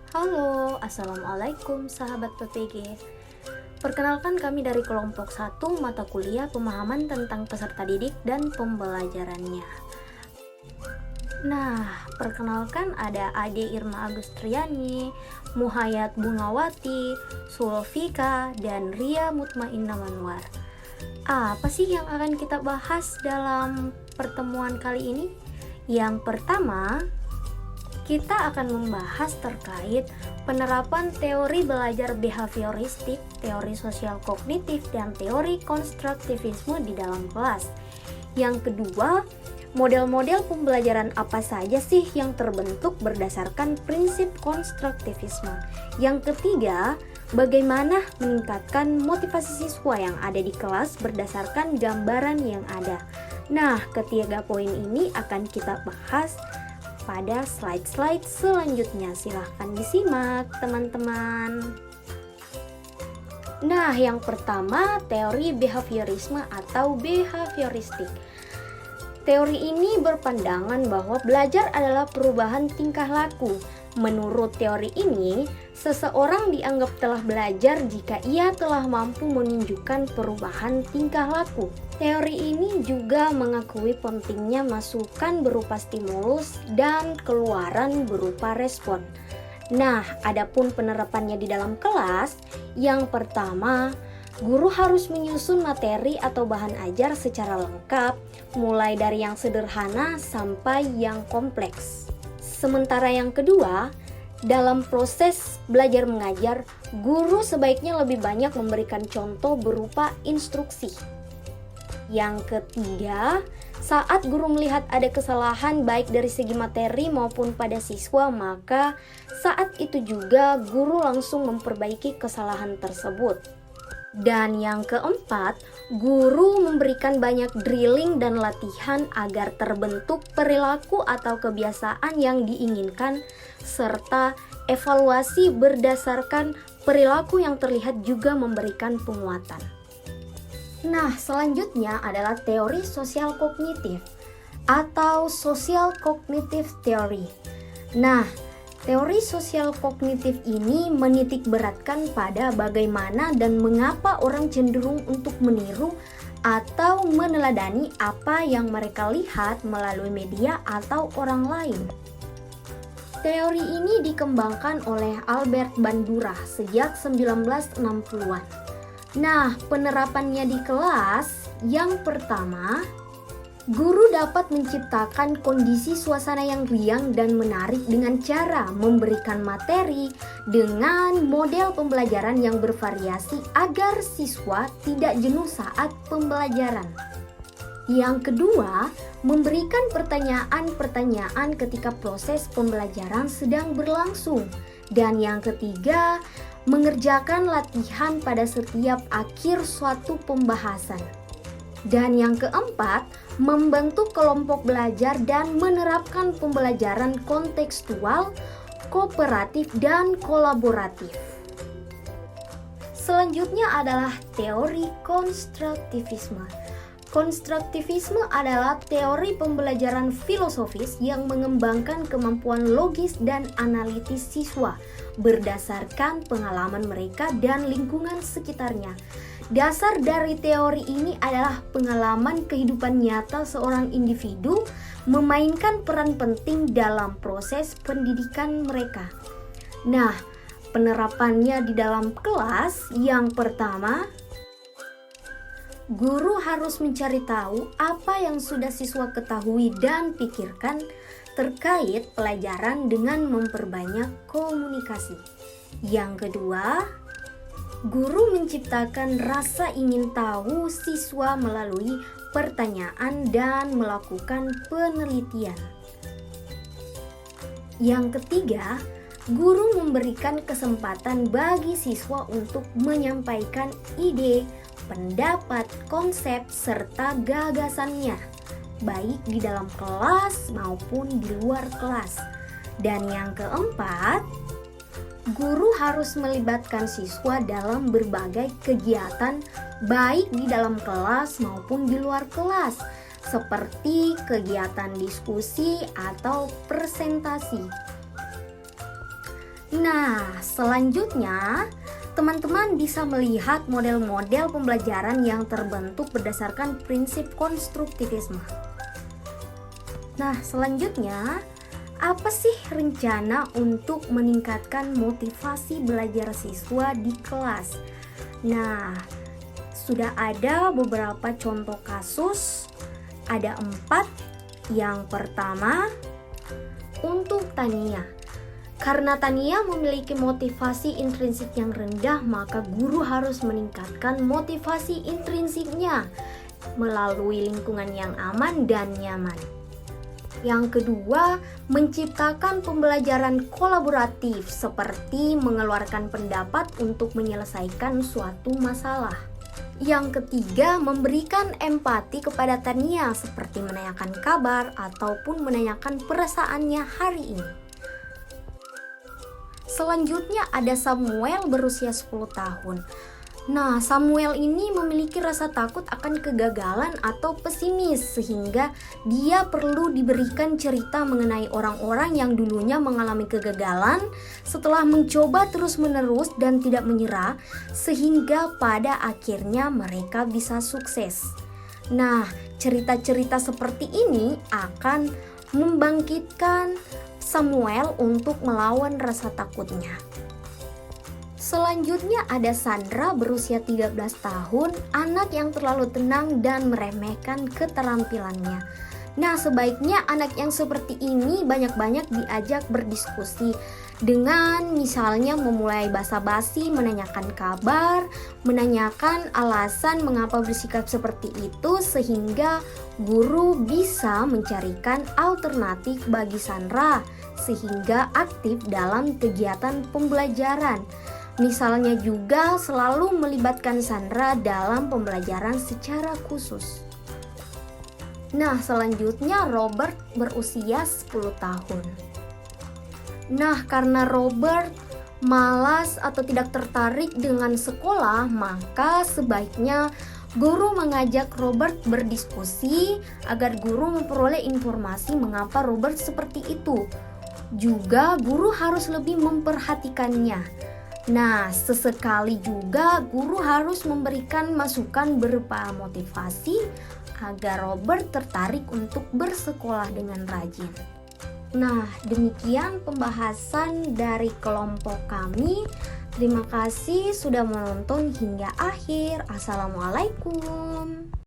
Halo, Assalamualaikum sahabat PPG. Perkenalkan kami dari kelompok 1 mata kuliah pemahaman tentang peserta didik dan pembelajarannya. Nah, perkenalkan ada Ade Irma Agustriani, Muhayat Bungawati, Sulfika, dan Ria Mutmainna Manwar. Apa sih yang akan kita bahas dalam pertemuan kali ini? Yang pertama, kita akan membahas terkait penerapan teori belajar behavioristik, teori sosial kognitif, dan teori konstruktivisme di dalam kelas. Yang kedua, model-model pembelajaran apa saja sih yang terbentuk berdasarkan prinsip konstruktivisme. Yang ketiga, bagaimana meningkatkan motivasi siswa yang ada di kelas berdasarkan gambaran yang ada. Nah, ketiga poin ini akan kita bahas pada slide-slide selanjutnya. Silahkan disimak teman-teman. Nah, yang pertama, teori behaviorisme atau behavioristik. Teori ini berpandangan bahwa belajar adalah perubahan tingkah laku. Menurut teori ini, seseorang dianggap telah belajar jika ia telah mampu menunjukkan perubahan tingkah laku. Teori ini juga mengakui pentingnya masukan berupa stimulus dan keluaran berupa respon. Nah, adapun penerapannya di dalam kelas, yang pertama, guru harus menyusun materi atau bahan ajar secara lengkap, mulai dari yang sederhana sampai yang kompleks. Sementara yang kedua, dalam proses belajar mengajar, guru sebaiknya lebih banyak memberikan contoh berupa instruksi. Yang ketiga, saat guru melihat ada kesalahan baik dari segi materi maupun pada siswa, maka saat itu juga guru langsung memperbaiki kesalahan tersebut. Dan yang keempat, guru memberikan banyak drilling dan latihan agar terbentuk perilaku atau kebiasaan yang diinginkan, serta evaluasi berdasarkan perilaku yang terlihat juga memberikan penguatan. Nah, selanjutnya adalah teori sosial kognitif atau social cognitive theory. Nah, teori sosial kognitif ini menitik beratkan pada bagaimana dan mengapa orang cenderung untuk meniru atau meneladani apa yang mereka lihat melalui media atau orang lain. Teori ini dikembangkan oleh Albert Bandura sejak 1960-an. Nah, penerapannya di kelas, yang pertama, guru dapat menciptakan kondisi suasana yang riang dan menarik dengan cara memberikan materi dengan model pembelajaran yang bervariasi agar siswa tidak jenuh saat pembelajaran. Yang kedua, memberikan pertanyaan-pertanyaan ketika proses pembelajaran sedang berlangsung. Dan yang ketiga, mengerjakan latihan pada setiap akhir suatu pembahasan. Dan yang keempat, membentuk kelompok belajar dan menerapkan pembelajaran kontekstual, kooperatif, dan kolaboratif. Selanjutnya adalah teori konstruktivisme. Konstruktivisme adalah teori pembelajaran filosofis yang mengembangkan kemampuan logis dan analitis siswa berdasarkan pengalaman mereka dan lingkungan sekitarnya. Dasar dari teori ini adalah pengalaman kehidupan nyata seorang individu memainkan peran penting dalam proses pendidikan mereka. Nah, penerapannya di dalam kelas, yang pertama, guru harus mencari tahu apa yang sudah siswa ketahui dan pikirkan terkait pelajaran dengan memperbanyak komunikasi. Yang kedua, guru menciptakan rasa ingin tahu siswa melalui pertanyaan dan melakukan penelitian. Yang ketiga, guru memberikan kesempatan bagi siswa untuk menyampaikan ide, pendapat, konsep, serta gagasannya, baik di dalam kelas maupun di luar kelas. Dan yang keempat, guru harus melibatkan siswa dalam berbagai kegiatan baik di dalam kelas maupun di luar kelas, seperti kegiatan diskusi atau presentasi. Nah, selanjutnya teman-teman bisa melihat model-model pembelajaran yang terbentuk berdasarkan prinsip konstruktivisme. Nah, selanjutnya, apa sih rencana untuk meningkatkan motivasi belajar siswa di kelas? Nah, sudah ada beberapa contoh kasus, ada 4. Yang pertama, untuk Tania. Karena Tania memiliki motivasi intrinsik yang rendah, maka guru harus meningkatkan motivasi intrinsiknya melalui lingkungan yang aman dan nyaman. Yang kedua, menciptakan pembelajaran kolaboratif seperti mengeluarkan pendapat untuk menyelesaikan suatu masalah. Yang ketiga, memberikan empati kepada Tania seperti menanyakan kabar ataupun menanyakan perasaannya hari ini. Selanjutnya ada Samuel berusia 10 tahun. Nah, Samuel ini memiliki rasa takut akan kegagalan atau pesimis sehingga dia perlu diberikan cerita mengenai orang-orang yang dulunya mengalami kegagalan setelah mencoba terus-menerus dan tidak menyerah sehingga pada akhirnya mereka bisa sukses. Nah, cerita-cerita seperti ini akan membangkitkan Samuel untuk melawan rasa takutnya. Selanjutnya ada Sandra berusia 13 tahun, anak yang terlalu tenang dan meremehkan keterampilannya. Nah, sebaiknya anak yang seperti ini banyak-banyak diajak berdiskusi dengan misalnya memulai basa-basi, menanyakan kabar, menanyakan alasan mengapa bersikap seperti itu sehingga guru bisa mencarikan alternatif bagi Sandra sehingga aktif dalam kegiatan pembelajaran. Misalnya juga selalu melibatkan Sandra dalam pembelajaran secara khusus. Nah, selanjutnya Robert berusia 10 tahun. Nah, karena Robert malas atau tidak tertarik dengan sekolah, maka sebaiknya guru mengajak Robert berdiskusi agar guru memperoleh informasi mengapa Robert seperti itu. Juga guru harus lebih memperhatikannya. Nah, sesekali juga guru harus memberikan masukan berupa motivasi agar Robert tertarik untuk bersekolah dengan rajin. Nah, demikian pembahasan dari kelompok kami. Terima kasih sudah menonton hingga akhir. Assalamualaikum.